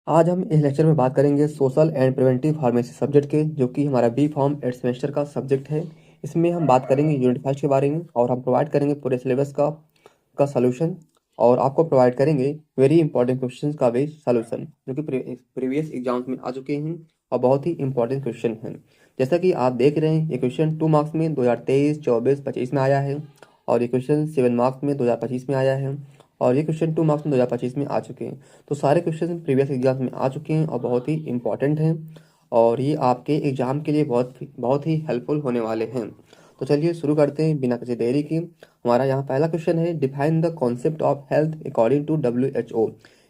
आज हम इस लेक्चर में बात करेंगे social and preventive pharmacy subject के, जो कि हमारा बी फॉर्म 8 सेमेस्टर का सब्जेक्ट है। इसमें हम बात करेंगे यूनिट 5 के बारे में और हम प्रोवाइड करेंगे पूरे सिलेबस का सॉल्यूशन और आपको प्रोवाइड करेंगे वेरी इंपॉर्टेंट क्वेश्चंस का भी सॉल्यूशन, जो कि प्रीवियस एग्जाम्स में आ चुके हैं और बहुत ही इंपॉर्टेंट क्वेश्चन हैं। जैसा कि आप देख रहे हैं, ये क्वेश्चन 2 मार्क्स में 2023, 24, 25 में आया है और ये क्वेश्चन 7 मार्क्स में 2025 में आया है और ये क्वेश्चन 2 मार्क्स में 2025 में आ चुके हैं। तो सारे क्वेश्चन प्रीवियस एग्जाम में आ चुके हैं और बहुत ही इंपॉर्टेंट हैं और ये आपके एग्जाम के लिए बहुत बहुत ही हेल्पफुल होने वाले हैं। तो चलिए शुरू करते हैं बिना किसी देरी की। हमारा यहाँ पहला क्वेश्चन है, define the concept of health according to WHO।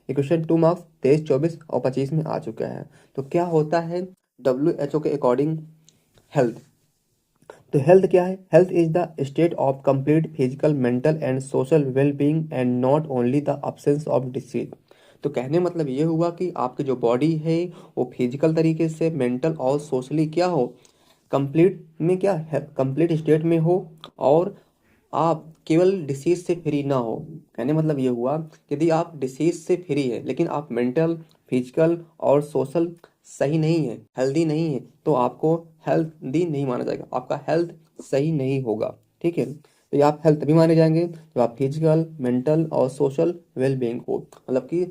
ये क्वेश्चन 2 मार्क्स 23, 24 और 25 में आ चुका है। तो क्या होता है WHO के अकॉर्डिंग हेल्थ? तो हेल्थ क्या है? Health is the state of complete physical, mental and social well being and not only the absence of disease. तो कहने मतलब ये हुआ कि आपकी जो बॉडी है वो फिजिकल तरीके से, मेंटल और सोशली क्या हो, कंप्लीट में क्या है, कंप्लीट स्टेट में हो और आप केवल डिसीज से फ्री ना हो। कहने मतलब ये हुआ कि यदि आप डिसीज से फ्री है लेकिन आप मेंटल, फिजिकल और सोशल सही नहीं है, हेल्दी नहीं है, तो आपको हेल्दी नहीं माना जाएगा, आपका हेल्थ सही नहीं होगा। ठीक है, तो ये आप हेल्थ तभी माने जाएंगे जब आप फिजिकल, मेंटल और सोशल वेलबींग हो, मतलब कि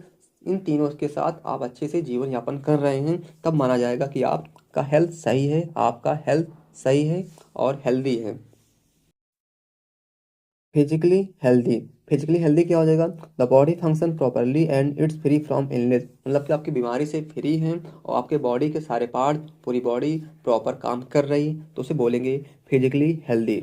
इन तीनों के साथ आप अच्छे से जीवन यापन कर रहे हैं, तब माना जाएगा कि आपका हेल्थ सही है, आपका हेल्थ सही है और हेल्दी है। फिजिकली हेल्दी, फिजिकली हेल्दी क्या हो जाएगा? The body function properly and it's free from illness, मतलब कि आपकी बीमारी से फ्री हैं और आपके बॉडी के सारे पार्ट, पूरी बॉडी प्रॉपर काम कर रही, तो उसे बोलेंगे फिजिकली हेल्दी।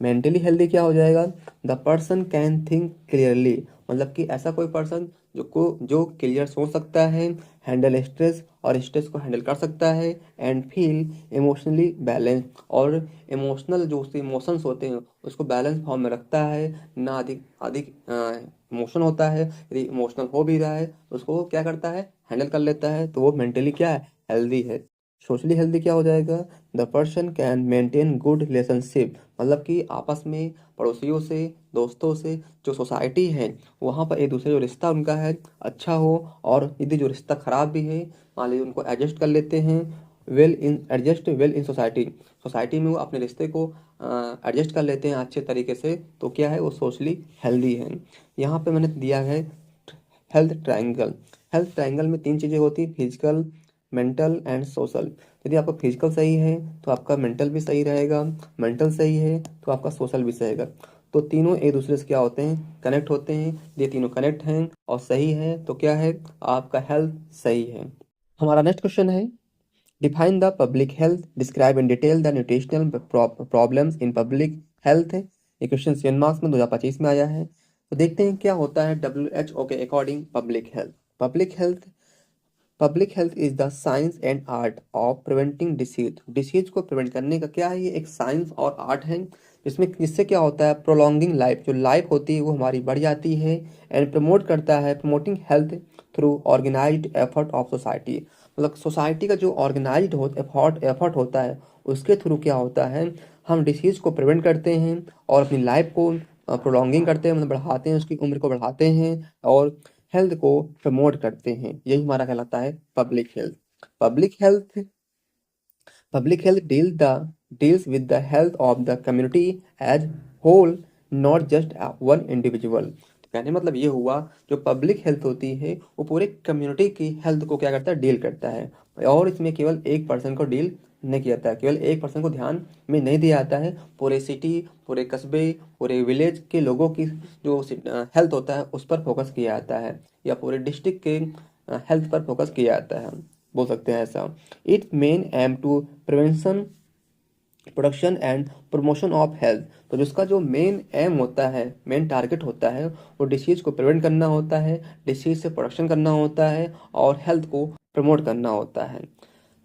मेंटली हेल्दी क्या हो जाएगा? The person can think clearly, मतलब कि ऐसा कोई पर्सन जो क्लियर सोच सकता है, हैंडल स्ट्रेस और स्ट्रेस को हैंडल कर सकता है, एंड फील इमोशनली बैलेंस, और इमोशनल जो उसके इमोशंस होते हैं उसको बैलेंस फॉर्म में रखता है, ना अधिक अधिक इमोशन होता है। यदि इमोशनल हो भी रहा है तो उसको क्या करता है, हैंडल कर लेता है, तो वो मेंटली क्या है, हेल्दी है। सोशली हेल्दी क्या हो जाएगा? The person can maintain good relationship, मतलब कि आपस में, पड़ोसियों से, दोस्तों से, जो सोसाइटी है वहाँ पर एक दूसरे जो रिश्ता उनका है अच्छा हो, और यदि जो रिश्ता खराब भी है, मान लीजिए उनको एडजस्ट कर लेते हैं, adjust well in society, society में वो अपने रिश्ते को एडजस्ट कर लेते हैं अच्छे तरीके से, तो क्या है, वो सोशली हेल्दी है। यहाँ पे मैंने दिया है हेल्थ ट्रायंगल। हेल्थ ट्रायंगल में 3 चीज़ें होती हैं, फिजिकल, मेंटल एंड सोशल। यदि आपका फिजिकल सही है तो आपका मेंटल भी सही रहेगा, मेंटल सही है तो आपका सोशल भी सही रहेगा। तो तीनों एक दूसरे से क्या होते हैं, कनेक्ट होते हैं। ये तीनों कनेक्ट हैं और सही है तो क्या है, आपका हेल्थ सही है। हमारा नेक्स्ट क्वेश्चन है, define the public health, describe in detail the nutritional problems in public health. ये क्वेश्चन 7 मार्क्स में 2025 में आया है। तो देखते हैं क्या होता है WHO के according public health. Public health is the science and art of preventing disease. Disease को प्रिवेंट करने का क्या है, ये एक साइंस और आर्ट है, जिससे क्या होता है, प्रोलॉन्गिंग लाइफ, जो लाइफ होती है वो हमारी बढ़ जाती है, एंड प्रमोट करता है, promoting health through organised effort of society, मतलब सोसाइटी का जो ऑर्गेनाइज्ड एफर्ट होता है उसके थ्रू क्या होता है, हम डिसीज को प्रिवेंट करते हैं और अपनी लाइफ को प्रोलॉन्गिंग करते हैं, मतलब बढ़ाते हैं, उसकी उम्र को बढ़ाते हैं और हेल्थ को प्रमोट करते हैं। यही हमारा कहलाता है public health. Public health public health deals with the health of the community as whole, not just one individual. कहने मतलब ये हुआ, जो पब्लिक हेल्थ होती है वो पूरे कम्युनिटी की हेल्थ को क्या करता है, डील करता है, और इसमें केवल एक पर्सन को डील नहीं किया जाता है, केवल एक पर्सन को ध्यान में नहीं दिया जाता है, पूरे सिटी, पूरे कस्बे, पूरे विलेज के लोगों की जो हेल्थ होता है उस पर फोकस किया जाता है, या पूरे डिस्ट्रिक्ट के हेल्थ पर फोकस किया जाता है, बोल सकते हैं ऐसा। It's main aim to prevention, production and promotion of health. तो जिसका जो मेन एम होता है, मेन टारगेट होता है, वो डिसीज को प्रिवेंट करना होता है, डिसीज से प्रोडक्शन करना होता है और हेल्थ को प्रमोट करना होता है।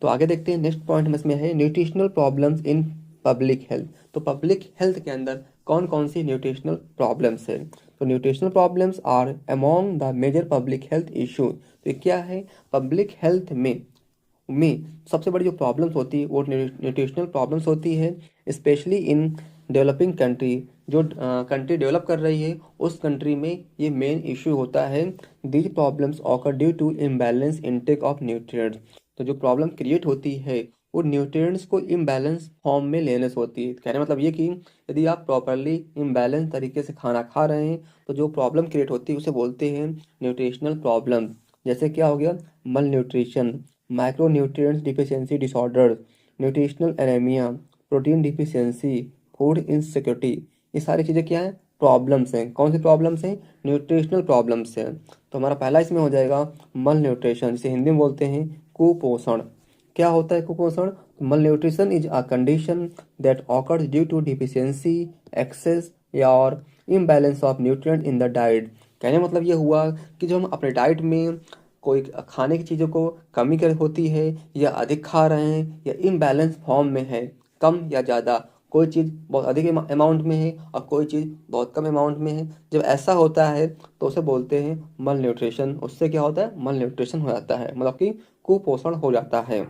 तो आगे देखते हैं, नेक्स्ट पॉइंट में इसमें है nutritional problems in public health. तो पब्लिक हेल्थ के अंदर कौन कौन सी न्यूट्रिशनल प्रॉब्लम्स है? तो nutritional problems are among the major public health issue. तो ये क्या है, पब्लिक हेल्थ में सबसे बड़ी जो प्रॉब्लम्स होती है वो न्यूट्रिशनल प्रॉब्लम्स होती है, स्पेशली इन डेवलपिंग कंट्री, जो कंट्री डेवलप कर रही है उस कंट्री में ये मेन इशू होता है। These problems occur due to imbalance intake of nutrients. तो जो प्रॉब्लम क्रिएट होती है वो न्यूट्रिएंट्स को इम्बैलेंस फॉर्म में लेने से होती है। कहने मतलब ये कि यदि आप प्रॉपरली इम्बैलेंस तरीके से खाना खा रहे हैं तो जो प्रॉब्लम क्रिएट होती है उसे बोलते हैं न्यूट्रिशनल प्रॉब्लम। जैसे क्या हो गया, मल nutrition, micronutrients deficiency disorder, nutritional anaemia, protein deficiency, food insecurity. ये सारी चीज़ें क्या हैं, प्रॉब्लम्स हैं। कौन सी प्रॉब्लम्स हैं, न्यूट्रिशनल प्रॉब्लम्स हैं। तो हमारा पहला इसमें हो जाएगा मल न्यूट्रिशन, जिसे हिंदी में बोलते हैं कुपोषण। क्या होता है कुपोषण? Malnutrition is a condition that occurs due to deficiency, excess या और imbalance of nutrient in the diet. कहने मतलब ये हुआ कि जो हम अपने डाइट में कोई खाने की चीज़ों को कमी कर होती है या अधिक खा रहे हैं या इम्बैलेंस फॉर्म में है, कम या ज़्यादा, कोई चीज़ बहुत अधिक अमाउंट में है और कोई चीज़ बहुत कम अमाउंट में है। जब ऐसा होता है तो उसे बोलते हैं मल न्यूट्रिशन। उससे क्या होता है, मल न्यूट्रिशन हो जाता है, मतलब कि कुपोषण हो जाता है।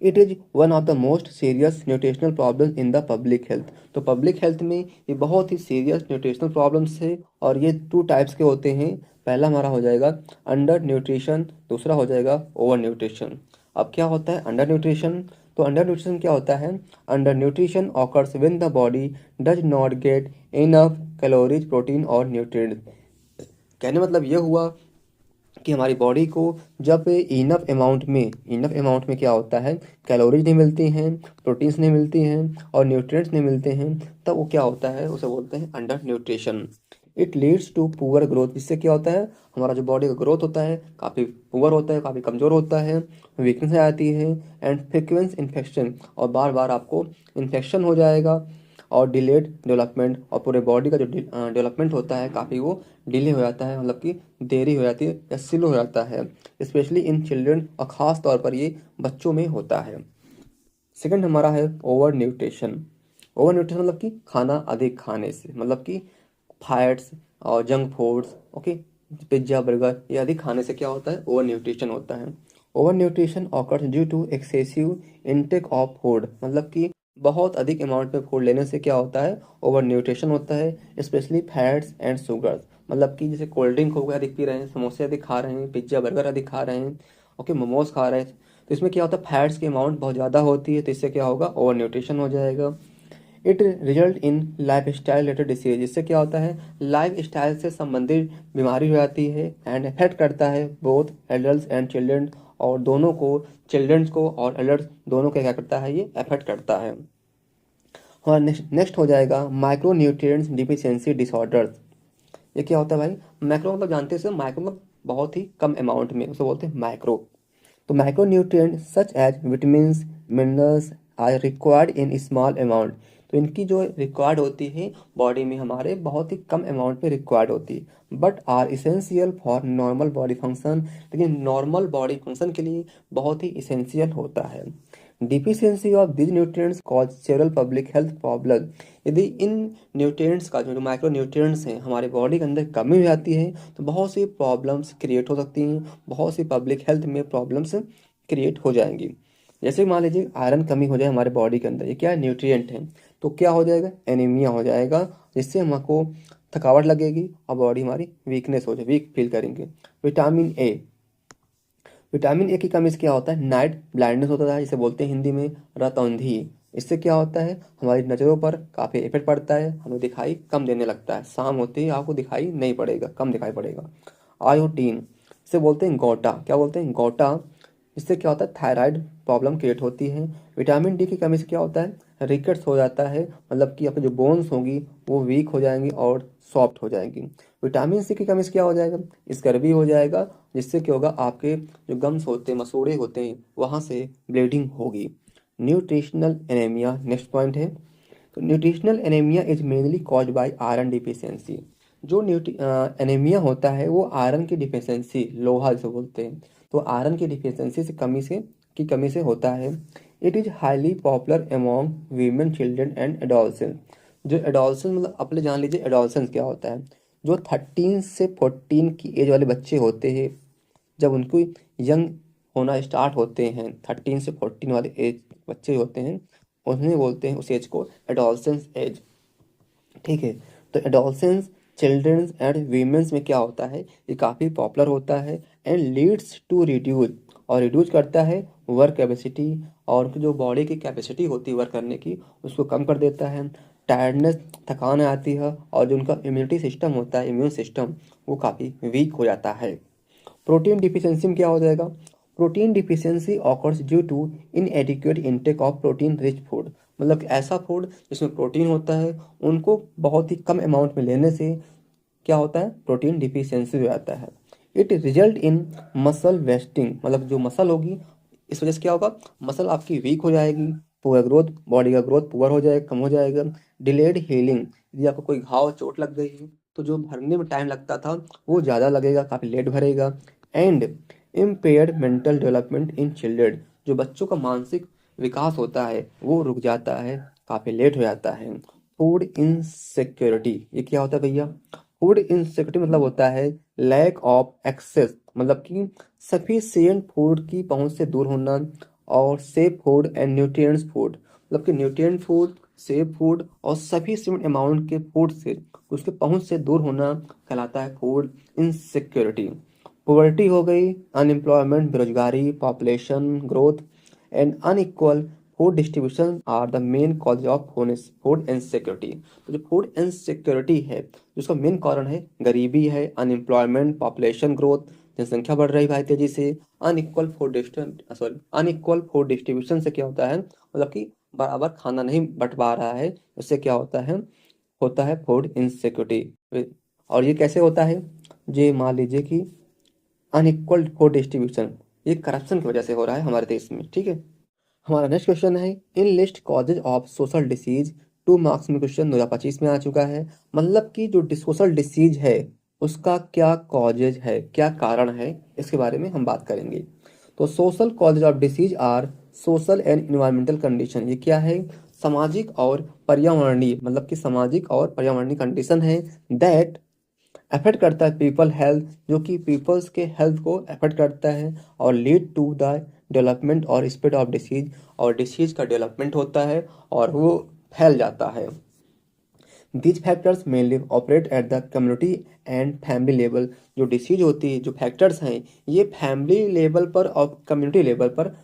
It is one of the most serious nutritional problem in the public health. तो पब्लिक हेल्थ में ये बहुत ही सीरियस न्यूट्रिशनल प्रॉब्लम्स है और ये 2 टाइप्स के होते हैं। पहला हमारा हो जाएगा अंडर न्यूट्रिशन, दूसरा हो जाएगा ओवर न्यूट्रिशन। अब क्या होता है अंडर न्यूट्रिशन? तो अंडर न्यूट्रिशन क्या होता है, under nutrition occurs when the body does not get enough calories, protein और न्यूट्रिएंट्स। कहने मतलब ये हुआ कि हमारी बॉडी को जब इनफ अमाउंट में क्या होता है, कैलोरीज नहीं मिलती हैं, प्रोटीन्स नहीं मिलती हैं और न्यूट्रिएंट्स नहीं मिलते हैं, तब वो क्या होता है, उसे बोलते हैं under nutrition. It leads to poor growth. इससे क्या होता है, हमारा जो बॉडी का ग्रोथ होता है काफ़ी पुअर होता है, काफ़ी कमज़ोर होता है, वीकनेस आ जाती है एंड फ्रिक्वेंस इन्फेक्शन, और बार बार आपको इन्फेक्शन हो जाएगा और डिलेड डेवलपमेंट, और पूरे बॉडी का जो डेवलपमेंट होता है काफ़ी वो डिले हो जाता है, मतलब कि देरी हो जाती है या स्लो हो जाता है, स्पेशली इन चिल्ड्रन, और ख़ास तौर पर ये बच्चों में होता है। सेकंड हमारा है ओवर न्यूट्रिशन। ओवर न्यूट्रिशन मतलब कि खाना अधिक खाने से, मतलब कि फैट्स और junk foods, okay, pizza burger ये अधिक खाने से क्या होता है, ओवर न्यूट्रिशन होता है। Over nutrition occurs due to excessive intake of food, मतलब कि बहुत अधिक अमाउंट में फूड लेने से क्या होता है, ओवर न्यूट्रिशन होता है, स्पेशली फैट्स एंड शुगर्स। मतलब कि जैसे कोल्ड ड्रिंक हो गया अधिक पी रहे हैं, समोसे अधिक खा रहे हैं, पिज्ज़ा बर्गर अधिक खा रहे हैं, ओके, मोमोज खा रहे हैं, तो इसमें क्या होता है, फैट्स की अमाउंट बहुत ज़्यादा होती है, तो इससे क्या होगा, ओवर न्यूट्रिशन हो जाएगा। It result in life style related disease. इससे क्या होता है, लाइफ स्टाइल से संबंधित बीमारी हो जाती है एंड अफेक्ट करता है बोथ एडल्ट एंड चिल्ड्रन, और दोनों को, चिल्ड्रंस को और एडल्ट दोनों को क्या करता है, ये अफेक्ट करता है। हमारा नेक्स्ट हो जाएगा माइक्रो न्यूट्रिएंट्स डिफिशियंसी डिसऑर्डर्स। ये क्या होता है भाई, मैक्रो मतलब जानते हैं, माइक्रो मतलब बहुत ही कम अमाउंट में, उसे बोलते हैं माइक्रो। तो micro nutrient such as vitamin minerals are required in small amount. तो इनकी जो रिक्वायर्ड होती है बॉडी में हमारे बहुत ही कम अमाउंट में रिक्वायर्ड होती है, but are essential for normal body function. लेकिन नॉर्मल बॉडी फंक्शन के लिए बहुत ही इसेंशियल होता है। Deficiency of this nutrients cause several public health problem. यदि इन न्यूट्रिएंट्स का जो माइक्रो न्यूट्रिएंट्स हैं हमारे बॉडी के अंदर कमी हो जाती है तो बहुत सी प्रॉब्लम्स क्रिएट हो सकती हैं, बहुत सी पब्लिक हेल्थ में प्रॉब्लम्स क्रिएट हो जाएंगी। जैसे मान लीजिए आयरन कमी हो जाए हमारे बॉडी के अंदर, ये क्या है, न्यूट्रिएंट है, तो क्या हो जाएगा, एनीमिया हो जाएगा, जिससे हमको थकावट लगेगी और बॉडी हमारी वीकनेस हो जाए, वीक फील करेंगे। विटामिन ए, विटामिन ए की कमी से क्या होता है, नाइट ब्लाइंडनेस होता है, जिसे बोलते हैं हिंदी में रतौंधी। इससे क्या होता है, हमारी नज़रों पर काफ़ी इफेक्ट पड़ता है, हमें दिखाई कम देने लगता है, शाम होते ही आपको दिखाई नहीं पड़ेगा, कम दिखाई पड़ेगा। आयोडीन, इसे बोलते हैं गोटा, क्या बोलते हैं, गोटा। इससे क्या होता है, थायराइड प्रॉब्लम क्रिएट होती है। विटामिन डी की कमी से क्या होता है, रिकेट्स हो जाता है, मतलब कि आपकी जो बोन्स होंगी वो वीक हो जाएंगी और सॉफ्ट हो जाएंगी। विटामिन सी की कमी से क्या हो जाएगा, स्कर्वी हो जाएगा, जिससे क्या होगा, आपके जो गम्स होते हैं, मसूड़े होते हैं, वहाँ से ब्लीडिंग होगी। न्यूट्रिशनल एनीमिया नेक्स्ट पॉइंट है। तो nutritional anaemia is mainly cause by iron deficiency. जो एनीमिया होता है वो आयरन की डिफिशियंसी, लोहा जिसे बोलते हैं, तो आयरन की डिफिशियंसी से कमी से होता है। It is highly popular among women, children and adolescence. जो एडोलसेंस मतलब अपने जान लीजिए एडोलसेंस क्या होता है, जो 13 से 14 की एज वाले बच्चे होते हैं, जब उनको यंग होना स्टार्ट होते हैं, 13 से 14 वाले एज बच्चे होते हैं, उन्हें बोलते हैं उस एज को एडोलसेंस एज। ठीक है। तो एडोलसेंस, चिल्ड्रंस एंड वीमेंस में क्या होता है, ये काफ़ी पॉपुलर होता है एंड लीड्स टू रिड्यूस, और रिड्यूस करता है वर्क कैपेसिटी, और उनकी जो बॉडी की कैपेसिटी होती है वर्क करने की उसको कम कर देता है। टायर्डनेस, थकान आती है, और जो उनका इम्यूनिटी सिस्टम होता है, इम्यून सिस्टम, वो काफ़ी वीक हो जाता है। प्रोटीन डिफिशियंसी में क्या हो जाएगा, protein deficiency occurs due to inadequate intake of protein rich food, मतलब कि ऐसा फूड जिसमें प्रोटीन होता है उनको बहुत ही कम अमाउंट में लेने से क्या होता है, प्रोटीन डिफिशियंसी हो जाता है। It result in muscle wasting, मतलब जो मसल होगी इस वजह से क्या होगा, मसल आपकी वीक हो जाएगी, पुअर ग्रोथ, बॉडी का ग्रोथ पुअर हो जाएगा, कम हो जाएगा। डिलेड हीलिंग, यदि आपको कोई घाव चोट लग गई है तो जो भरने में टाइम लगता था वो ज़्यादा लगेगा, काफ़ी लेट भरेगा। And impaired mental development in children, जो बच्चों का मानसिक विकास होता है वो रुक जाता है, काफ़ी लेट हो जाता है। फूड इनसिक्योरिटी, ये क्या होता है भैया, फूड इनसिक्योरिटी मतलब होता है लैक ऑफ एक्सेस, मतलब कि सफिशिएंट फूड की पहुंच से दूर होना, और safe food and nutrients food, मतलब कि न्यूट्रिएंट फूड, सेफ फूड और सफिशिएंट अमाउंट के फूड से उसके पहुंच से दूर होना कहलाता है फूड इनसिक्योरिटी। पॉवर्टी हो गई, अनएम्प्लॉयमेंट, बेरोजगारी, population growth and unequal food distribution are the main cause of food insecurity. तो जो फूड इनसिक्योरिटी है जिसका मेन कारण है गरीबी है, अनएम्प्लॉयमेंट, पॉपुलेशन ग्रोथ, जनसंख्या बढ़ रही भाई तेजी से, अनइक्वल फूड डिस्ट्रीब्यूशन से क्या होता है, मतलब कि बराबर खाना नहीं बंट पा रहा है, उससे क्या होता है फूड इनसिक्योरिटी। और ये कैसे होता है, ये मान लीजिए कि अनइक्वल फूड डिस्ट्रीब्यूशन, ये करप्शन की वजह से हो रहा है हमारे देश में, ठीक है। हमारा नेक्स्ट क्वेश्चन है in list causes of social disease, 2 marks में क्वेश्चन 2025 में आ चुका है, मतलब कि जो सोशल डिसीज है उसका क्या कॉजेज है, क्या कारण है, इसके बारे में हम बात करेंगे। तो social causes of disease are social and environmental condition, ये क्या है, सामाजिक और पर्यावरणीय, मतलब कि सामाजिक और पर्यावरणीय कंडीशन है दैट अफेक्ट करता है पीपल हेल्थ, जो कि पीपल्स के हेल्थ को अफेक्ट करता है, और लीड टू द डेवलपमेंट और स्प्रेड ऑफ डिसीज, और डिसीज का डेवलपमेंट होता है और वो फैल जाता है। These factors mainly operate at the community and family level, जो डिसीज होती है, जो फैक्टर्स हैं ये फैमिली लेवल पर और कम्युनिटी लेवल पर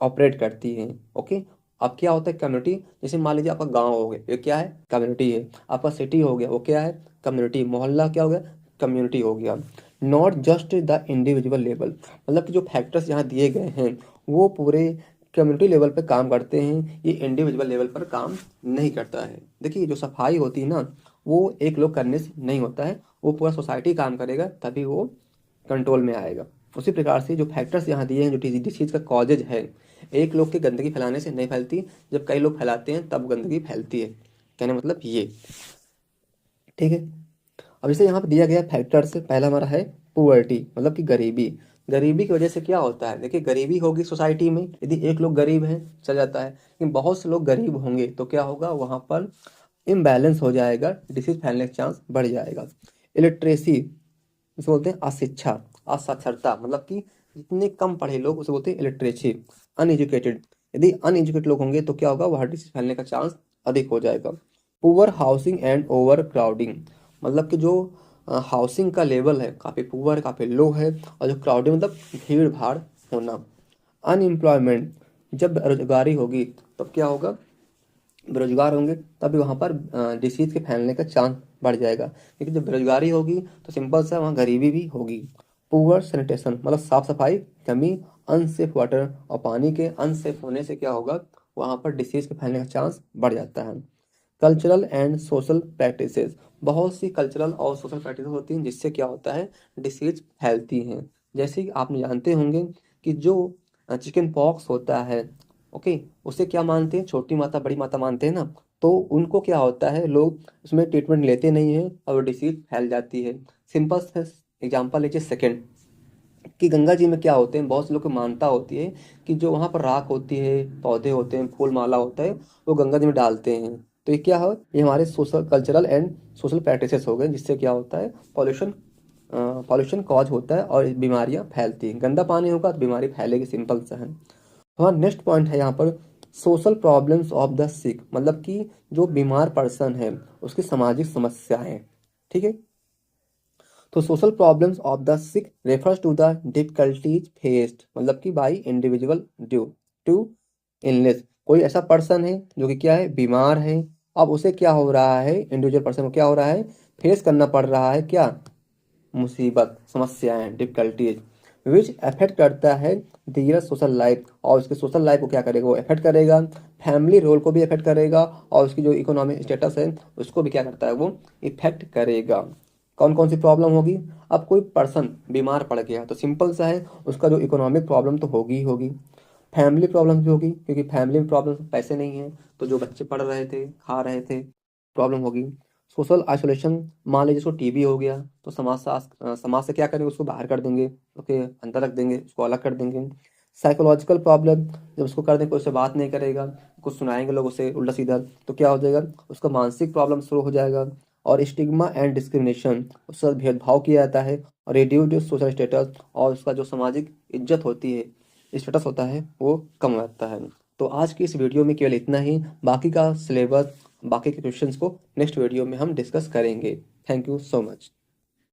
ऑपरेट करती हैं। ओके, अब क्या होता है कम्युनिटी, जैसे मान लीजिए आपका गांव हो गया, ये क्या है, कम्युनिटी है। आपका सिटी हो गया, वो क्या है, कम्युनिटी। मोहल्ला क्या हो गया, कम्युनिटी हो गया। Not just the individual level, मतलब कि जो फैक्टर्स यहाँ दिए गए हैं वो पूरे कम्युनिटी लेवल पे काम करते हैं, ये इंडिविजुअल लेवल पर काम नहीं करता है। देखिए जो सफाई होती है ना, वो एक लोग करने से नहीं होता है, वो पूरा सोसाइटी काम करेगा तभी वो कंट्रोल में आएगा। उसी प्रकार से जो फैक्टर्स यहाँ दिए हैं, जो डिसीज का कॉजेज है, एक लोग के गंदगी फैलाने से नहीं फैलती, जब कई लोग फैलाते हैं तब गंदगी फैलती है, कहने मतलब ये, ठीक है। अब जैसे यहाँ पे दिया गया फैक्टर से पहला हमारा है पुअर्टी, मतलब कि गरीबी। गरीबी की वजह से क्या होता है, देखिए गरीबी होगी सोसाइटी में, यदि एक लोग गरीब हैं चल जाता है, लेकिन बहुत से लोग गरीब होंगे तो क्या होगा, वहाँ पर इम्बैलेंस हो जाएगा, डिसीज फैलने का चांस बढ़ जाएगा। इलिटरेसी, उसे बोलते हैं अशिक्षा, असाक्षरता, मतलब कि जितने कम पढ़े लोग उसे बोलते हैं इलिटरेसी। अनएजुकेटेड, यदि अनएजुकेटेड लोग होंगे तो क्या होगा, वहाँ डिसीज फैलने का चांस अधिक हो जाएगा। Poor housing and over crowding, मतलब कि जो हाउसिंग का लेवल है काफ़ी पुअर, काफ़ी लो है, और जो क्राउडिंग मतलब भीड़ भाड़ होना। अनएम्प्लॉयमेंट, जब बेरोजगारी होगी तब क्या होगा, बेरोजगार होंगे तभी वहाँ पर डिसीज के फैलने का चांस बढ़ जाएगा, क्योंकि जब बेरोजगारी होगी तो सिंपल सा वहाँ गरीबी भी होगी। पुअर सैनिटेशन, मतलब साफ सफाई कमी, अनसेफ वाटर, और पानी के अनसेफ होने से क्या होगा, वहाँ पर डिसीज के फैलने का चांस बढ़ जाता है। कल्चरल एंड सोशल प्रैक्टिसेस, बहुत सी कल्चरल और सोशल प्रैक्टिस होती हैं जिससे क्या होता है, डिसीज फैलती हैं। जैसे कि आप जानते होंगे कि जो चिकन पॉक्स होता है, ओके, उसे क्या मानते हैं, छोटी माता बड़ी माता मानते हैं ना, तो उनको क्या होता है, लोग उसमें ट्रीटमेंट लेते नहीं हैं और डिसीज फैल जाती है। सिंपल से एग्जांपल लीजिए सेकंड, कि गंगा जी में क्या होते हैं, बहुत से लोग की मानता होती है कि जो वहाँ पर राख होती है, पौधे होते हैं, फूल माला होता है, वो गंगा जी में डालते हैं। तो ये क्या हो, ये हमारे social cultural and social practices हो गए, जिससे क्या होता है, पॉल्यूशन कॉज होता है और बीमारियां फैलती हैं। गंदा पानी होगा तो बीमारी फैलेगी, सिंपल सा है। हमारा नेक्स्ट पॉइंट है यहाँ पर सोशल प्रॉब्लम्स ऑफ द सिक, मतलब कि जो बीमार पर्सन है उसकी सामाजिक समस्याएं। ठीक है, तो social problems of the sick refers to the difficulties faced, मतलब कि by individual due to illness. कोई ऐसा पर्सन है जो कि क्या है, बीमार है। अब उसे क्या हो रहा है, इंडिविजुअल पर्सन को क्या हो रहा है, फेस करना पड़ रहा है क्या, मुसीबत, समस्याएं, डिफिकल्टीज विच अफेक्ट करता है दियर सोशल लाइफ, और उसके सोशल लाइफ को क्या करेगा, वो अफेक्ट करेगा। फैमिली रोल को भी अफेक्ट करेगा, और उसकी जो इकोनॉमिक स्टेटस है उसको भी क्या करता है, वो इफेक्ट करेगा। कौन कौन सी प्रॉब्लम होगी, अब कोई पर्सन बीमार पड़ गया तो सिंपल सा है, उसका जो इकोनॉमिक प्रॉब्लम तो होगी ही होगी। फैमिली प्रॉब्लम भी होगी, क्योंकि फैमिली में प्रॉब्लम, पैसे नहीं है तो जो बच्चे पढ़ रहे थे, खा रहे थे, प्रॉब्लम होगी। सोशल आइसोलेशन, मान लीजिए उसको टीबी हो गया तो समाज से क्या करेंगे, उसको बाहर कर देंगे, ओके, अंदर रख देंगे, उसको अलग कर देंगे। साइकोलॉजिकल प्रॉब्लम, जब उसको कर देंगे कोई उससे बात नहीं करेगा, कुछ सुनाएंगे लोग उसे उल्टा सीधा, तो क्या हो जाएगा, उसका मानसिक प्रॉब्लम शुरू हो जाएगा। और स्टिग्मा एंड डिस्क्रिमिनेशन, उसका भेदभाव किया जाता है। और रिड्यूस्ड सोशल स्टेटस, और उसका जो सामाजिक इज्जत होती है, स्टेटस होता है, वो कम रहता है। तो आज की इस वीडियो में केवल इतना ही, बाकी का सिलेबस, बाकी के क्वेश्चंस को नेक्स्ट वीडियो में हम डिस्कस करेंगे। Thank you so much.